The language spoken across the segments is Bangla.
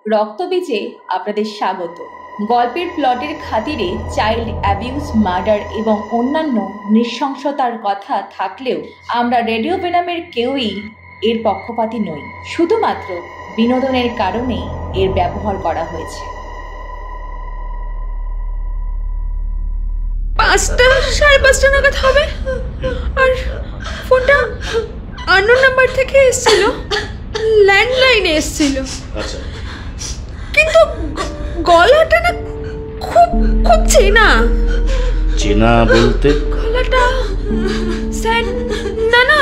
রক্তবীজে আপনাদের স্বাগত। গল্পের প্লটের খাতিরে চাইল্ড অ্যাবিউজ, মার্ডার এবং অন্যান্য নৃশংসতার কথা থাকলেও আমরা রেডিও ভেনামের কেউই এর পক্ষপাতী নই। শুধুমাত্র বিনোদনের কারণে এর ব্যবহার করা হয়েছে। 5টা 5:30 নাগাদ হবে, আর ফোনটা আননোন নাম্বার থেকে এসেছিল, ল্যান্ডলাইনে এসেছিল। আচ্ছা, কিন্তু গলাটা না খুব খুব চেনা। চেনা বলতে? গলাটা স্যার না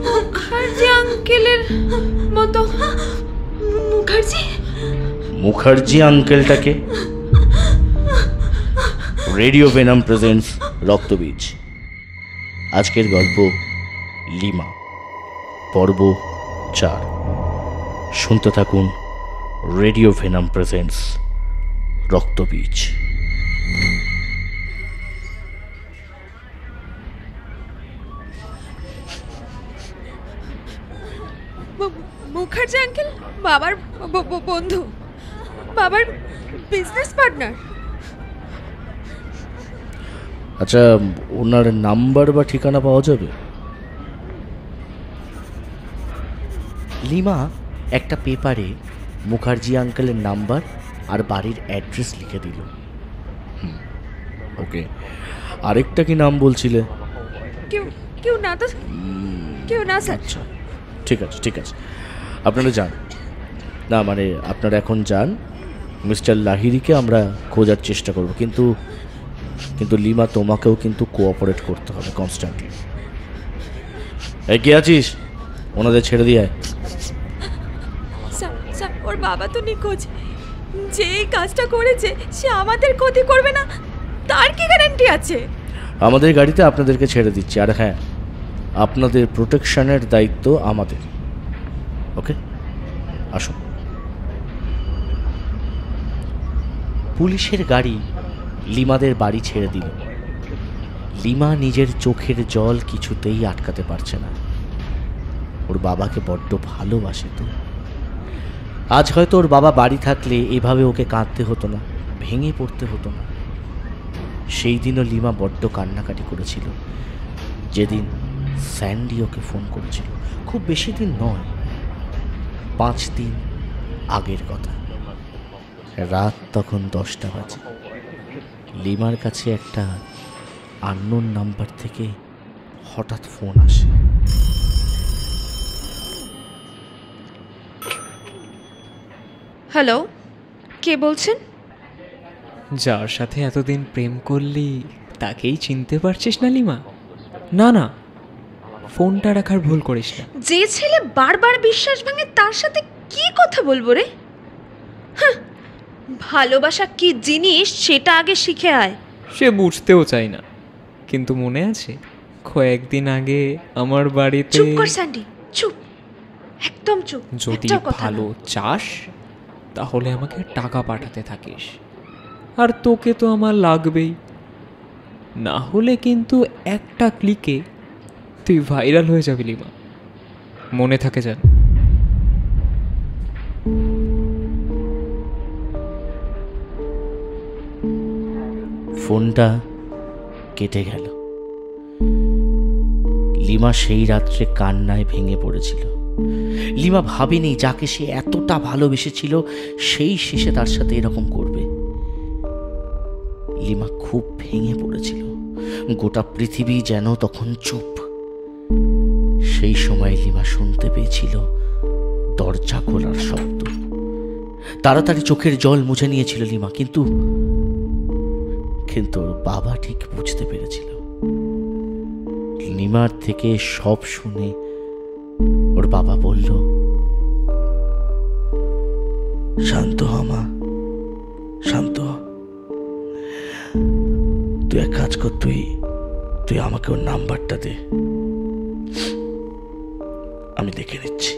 মুখার্জি আঙ্কেলের মতো। মুখার্জি আঙ্কেলটাকে? রেডিও ভেনাম প্রেজেন্টস রক্তবীজ। আজকের গল্প লিমা, পর্ব 4। শুনতে থাকুন রেডিও ভেনাম প্রেজেন্টস রক্তবীজ। মুখার্জি আঙ্কেল বাবার বন্ধু, বাবার বিজনেস পার্টনার। আচ্ছা, ওনার নাম্বার বা ঠিকানা পাওয়া যাবে? লিমা একটা পেপারে মুখার্জি আঙ্কেলের নাম্বার আর বাড়ির অ্যাড্রেস লিখে দিল। ওকে, আরেকটা কি নাম বলছিলে? কেউ না তো, কেউ না স্যার। আচ্ছা, ঠিক আছে, আপনারা যান। না মানে আপনারা এখন যান। মিস্টার লাহিড়িকে আমরা খোঁজার চেষ্টা করব, কিন্তু লিমা তোমাকেও কিন্তু কোঅপারেট করতে হবে কনস্ট্যান্টলি। এই কে আছিস? ওনাদের ছেড়ে দিয়ে আয়। স্যার, ওর বাবা তো নিখোঁজ। যে এই কাজটা করেছে সে আমাদের ক্ষতি করবে না, তার কি গ্যারান্টি আছে? আমাদের গাড়িতে আপনাদেরকে ছেড়ে দিচ্ছি, আর হ্যাঁ, আপনাদের প্রোটেকশনের দায়িত্ব আমাদের। ওকে, আসুন। পুলিশের গাড়ি লিমাদের বাড়ি ছেড়ে দিল। লিমা নিজের চোখের জল কিছুতেই আটকাতে পারছে না। ওর বাবাকে বড্ড ভালোবাসে তো। আজ হয়তো ওর বাবা বাড়ি থাকলে এভাবে ওকে কাঁদতে হতো না, ভেঙে পড়তে হতো না। সেই দিনও লিমা বড্ড কান্নাকাটি করেছিল যেদিন স্যান্ডি ওকে ফোন করেছিল। খুব বেশি দিন নয়, 5 দিন আগের কথা। রাত তখন 10টা বাজে। লিমার কাছে একটা আননোন নাম্বার থেকে হঠাৎ ফোন আসে। হ্যালো, কে বলছেন? যার সাথে এতদিন প্রেম করলি তাকেই চিনতে পারছিস না লিমা? না, ফোনটা রাখার ভুল করিস না। যে ছেলে বারবার বিশ্বাস ভাঙে তার সাথে কি কথা বলবো রে? ভালোবাসা কি জিনিস সেটা আগে শিখে আয়। সে বুঝতেও চাই না, কিন্তু মনে আছে কয়েকদিন আগে আমার বাড়িতে। চুপ কর স্যান্ডি, চুপ, একদম চুপ। যদি ভালো চাস তাহলে আমাকে টাকা পাঠাতে থাকিস, আর তোকে তো আমার লাগবেই, না হলে কিন্তু একটা ক্লিকে তুই ভাইরাল হয়ে যাবি লিমা, মনে থাকে যেন। ফোনটা কেটে গেল। লিমা সেই রাত্রে কান্নায় ভেঙে পড়েছিল। লিমা ভাবেনি যাকে সে এতটা ভালোবেসেছিল সেই শেষে তার সাথে এরকম করবে। লিমা খুব ভেঙে পড়েছিল। গোটা পৃথিবী যেন তখন চুপ। সেই সময় লিমা শুনতে পেয়েছিল দরজা খোলার শব্দ। তাড়াতাড়ি চোখের জল মুছে নিয়েছিল লিমা, কিন্তু ওর বাবা ঠিক বুঝতে পেরেছিল। লিমার থেকে সব শুনে ওর বাবা বলল, শান্ত হ মা, শান্ত হ। তুই এক কাজ কর, তুই আমাকে ওর নাম্বারটা দে, আমি দেখে নিচ্ছি।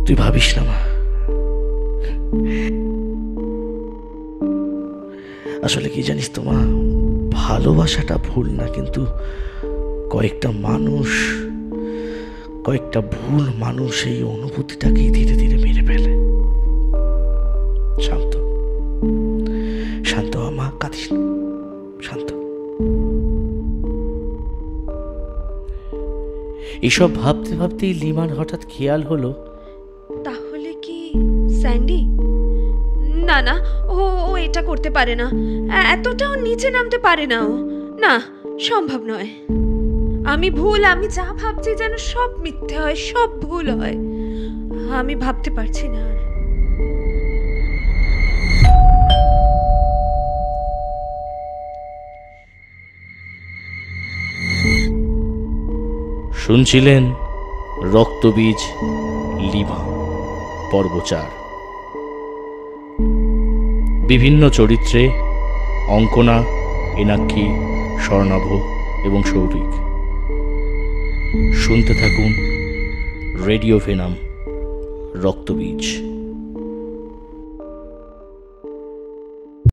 তুই ভাবিস না মা, আসলে কি জানিস তো মা, ভালোবাসাটা ভুল না, কিন্তু কয়েকটা ভুল মানুষ এই অনুভূতিটাকেই ধীরে ধীরে মেরে ফেলে। এসব ভাবতে ভাবতেই লিমার হঠাৎ খেয়াল হলো, তাহলে কি স্যান্ডি? না না, ও ও এটা করতে পারে না, এতটাও নিচে নামতে পারে না ও। না, সম্ভব নয়। আমি ভুল, আমি যা ভাবছি যেন সব মিথ্যে হয়, সব ভুল হয়। আমি ভাবতে পারছি না আর। শুনছিলেন রক্তবীজ লিমা পর্ব 4। বিভিন্ন চরিত্রে অঙ্কনা, এনাক্ষী, স্বর্ণাভ এবং সৌরিক। শুনতে থাকুন রেডিও ভেনাম রক্তবীজ।